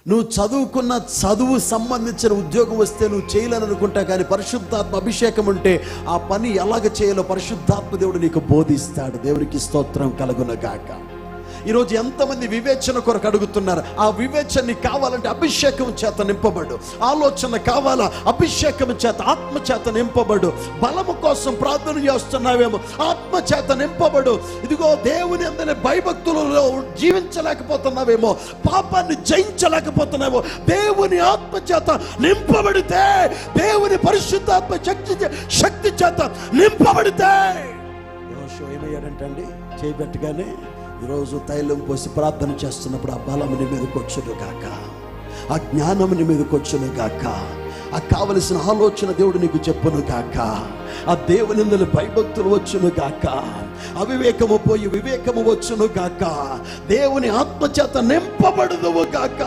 నువ్వు చదువుకున్న చదువు సంబంధించిన ఉద్యోగం వస్తే నువ్వు చేయాలని అనుకుంటా, కానీ పరిశుద్ధాత్మ అభిషేకం ఉంటే ఆ పని ఎలాగ చేయాలో పరిశుద్ధాత్మ దేవుడు నీకు బోధిస్తాడు. దేవునికి స్తోత్రం కలుగునగాక. ఈరోజు ఎంతమంది వివేచన కొరకు అడుగుతున్నారు. ఆ వివేచన కావాలంటే అభిషేకం చేత నింపబడు. ఆలోచన కావాలా, అభిషేకం చేత, ఆత్మ చేత నింపబడు. బలము కోసం ప్రార్థన చేస్తున్నావేమో, ఆత్మ చేత నింపబడు. ఇదిగో దేవుని అందరి భయభక్తులలో జీవించలేకపోతున్నావేమో, పాపాన్ని జయించలేకపోతున్నావేమో, దేవుని ఆత్మ చేత నింపబడితే, దేవుని పరిశుద్ధాత్మ శక్తి చేత నింపబడితే, ఏమయ్యాడంటండి, చేయబెట్టగానే ఈరోజు తైలం పోసి ప్రార్థన చేస్తున్నప్పుడు ఆ బలముని మీదకి వచ్చును గాక, ఆ జ్ఞానముని మీదకి వచ్చును గాక, ఆ కావలసిన ఆలోచన దేవుడు నీకు చెప్పును గాక, ఆ దేవుని భయభక్తులు వచ్చును గాక, అవివేకము పోయి వివేకము వచ్చును గాక, దేవుని ఆత్మచేత నింపబడుదువు గాక.